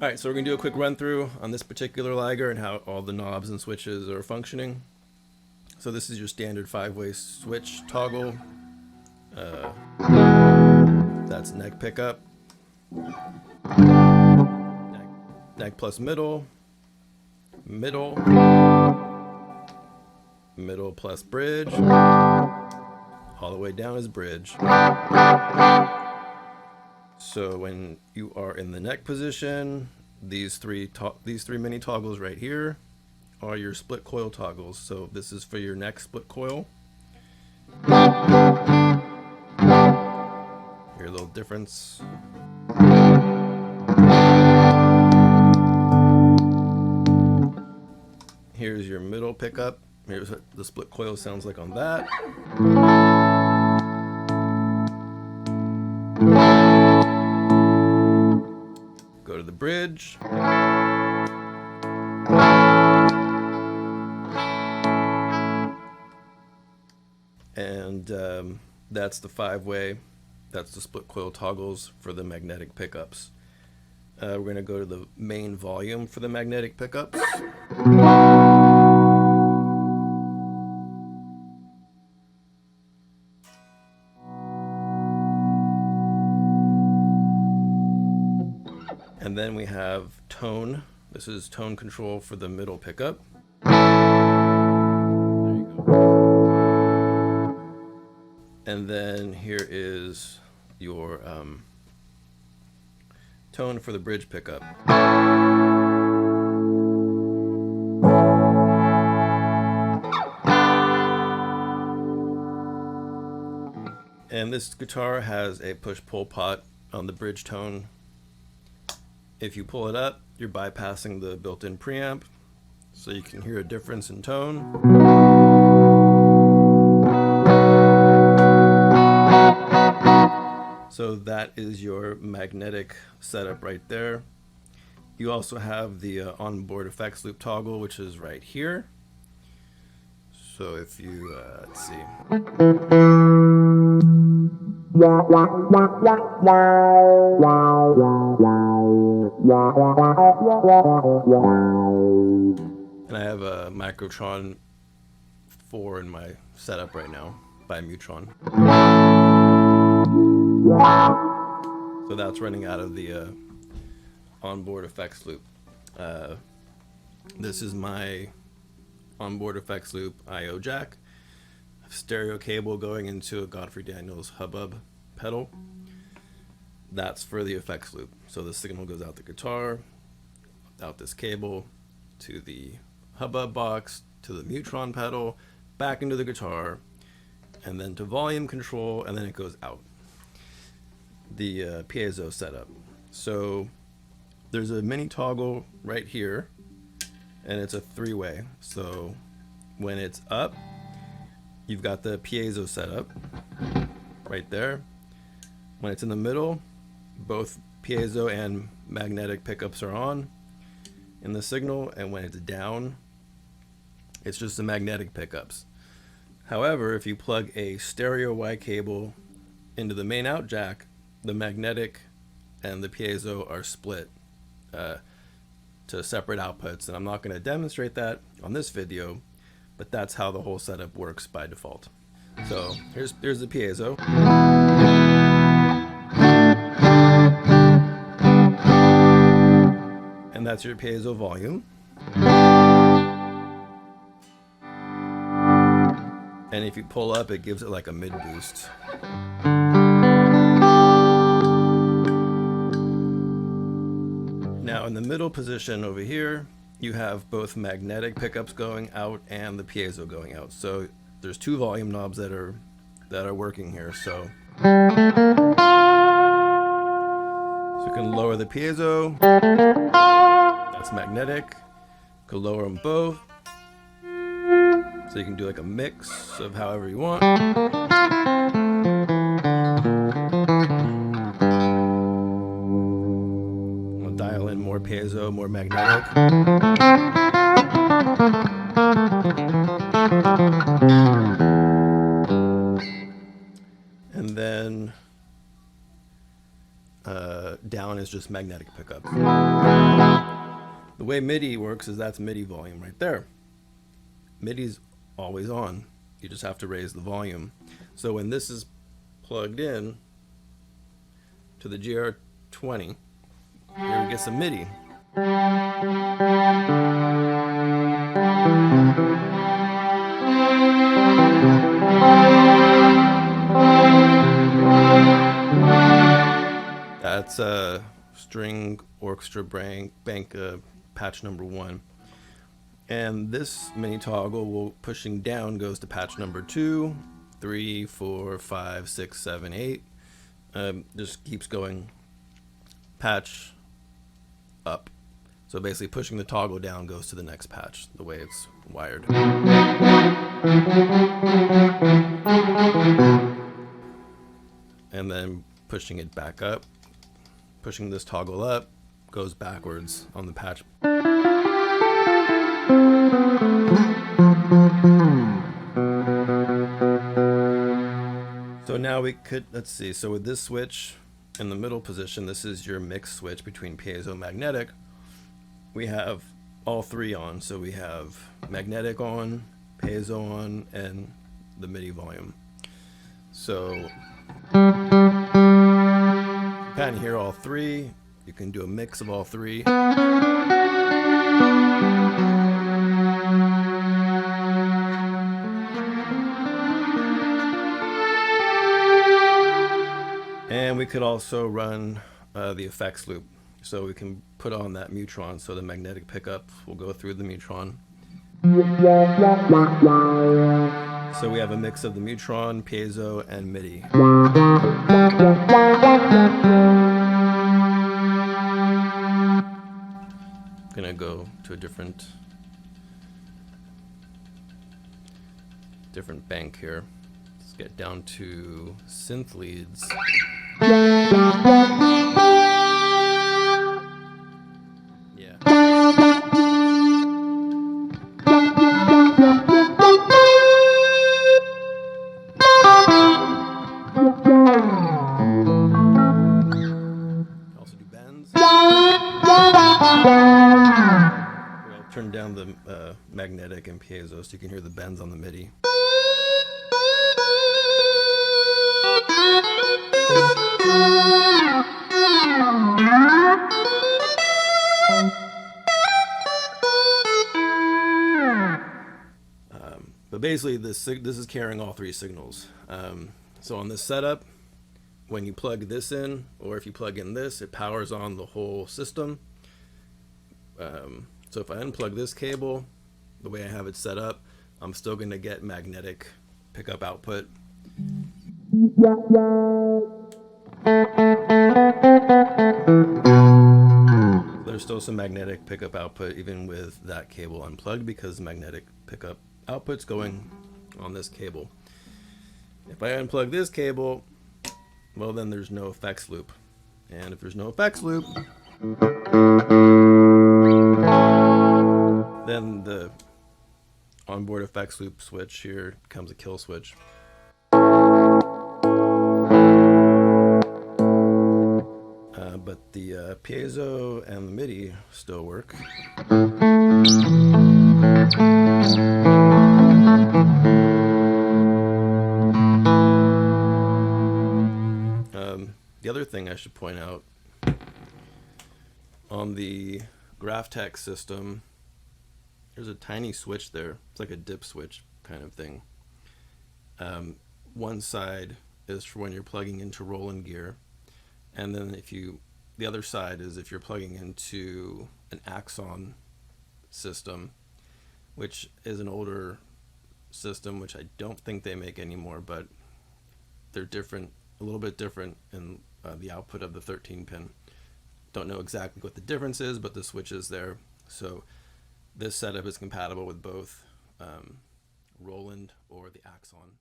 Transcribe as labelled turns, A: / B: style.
A: Alright, so we're going to do a quick run through on this particular Liger and how all the knobs and switches are functioning. So this is your standard 5-way switch toggle. That's neck pickup, neck plus middle, middle, middle plus bridge, all the way down is bridge. So when you are in the neck position, these three mini toggles right here are your split coil toggles. So this is for your neck split coil. Here, a little difference. Here's your middle pickup. Here's what the split coil sounds like on that. Go to the bridge. And that's the 5-way. That's the split coil toggles for the magnetic pickups. We're going to go to the main volume for the magnetic pickups. And then we have tone. This is tone control for the middle pickup. There you go. And then here is your tone for the bridge pickup. And this guitar has a push-pull pot on the bridge tone. If you pull it up, you're bypassing the built-in preamp, so you can hear a difference in tone. So that is your magnetic setup right there. You also have the onboard effects loop toggle, which is right here. So if you, let's see. And I have a Microtron 4 in my setup right now by Mutron. So that's running out of the onboard effects loop. This is my onboard effects loop I/O jack. Stereo cable going into a Godfrey Daniels hubbub pedal. That's for the effects loop. So the signal goes out the guitar, out this cable, to the hubbub box, to the Mutron pedal, back into the guitar, and then to volume control, and then it goes out. The piezo setup. So there's a mini toggle right here, and it's a 3-way. So when it's up, you've got the piezo setup right there. When it's in the middle, both piezo and magnetic pickups are on in the signal, and when it's down, it's just the magnetic pickups. However, if you plug a stereo Y cable into the main out jack, the magnetic and the piezo are split to separate outputs, and I'm not going to demonstrate that on this video, but that's how the whole setup works by default. So here's the piezo. And that's your piezo volume. And if you pull up, it gives it like a mid boost. Now in the middle position over here, you have both magnetic pickups going out and the piezo going out. So there's 2 volume knobs that are working here. So you can lower the piezo. That's magnetic. You can lower them both. So you can do like a mix of however you want. We'll dial in more piezo, more magnetic. And then down is just magnetic pickups. The way MIDI works is that's MIDI volume right there. MIDI's always on. You just have to raise the volume. So when this is plugged in to the GR20, here we get some MIDI. That's string orchestra bank patch number 1. And this mini toggle pushing down goes to patch number 2, 3, 4, 5, 6, 7, 8. Just keeps going patch up. So basically pushing the toggle down goes to the next patch, the way it's wired. And then pushing it back up, pushing this toggle up, goes backwards on the patch. So now we could, let's see, so with this switch in the middle position, this is your mix switch between piezo magnetic. We have all 3 on, so we have magnetic on, piezo on, and the MIDI volume. So you kind of hear all 3. You can do a mix of all 3. And we could also run the effects loop. So we can put on that mutron, so the magnetic pickup will go through the mutron. So we have a mix of the mutron, piezo, and MIDI. Gonna go to a different bank here. Let's get down to synth leads. Yeah. Also do bends. I'll turn down the magnetic and piezo so you can hear the bends on the MIDI. But basically this is carrying all 3 signals. So on this setup, when you plug this in, or if you plug in this, it powers on the whole system. So if I unplug this cable, the way I have it set up, I'm still going to get magnetic pickup output. There's still some magnetic pickup output even with that cable unplugged, because magnetic pickup output's going on this cable. If I unplug this cable, well, then there's no effects loop. And if there's no effects loop, then the onboard effects loop switch here becomes a kill switch. But the piezo and the MIDI still work. The other thing I should point out, on the GraphTech system, there's a tiny switch there. It's like a dip switch kind of thing. One side is for when you're plugging into Roland gear, and then the other side is if you're plugging into an Axon system, which is an older system, which I don't think they make anymore, but they're different, a little bit different in the output of the 13 pin. Don't know exactly what the difference is, but the switch is there. So this setup is compatible with both Roland or the Axon.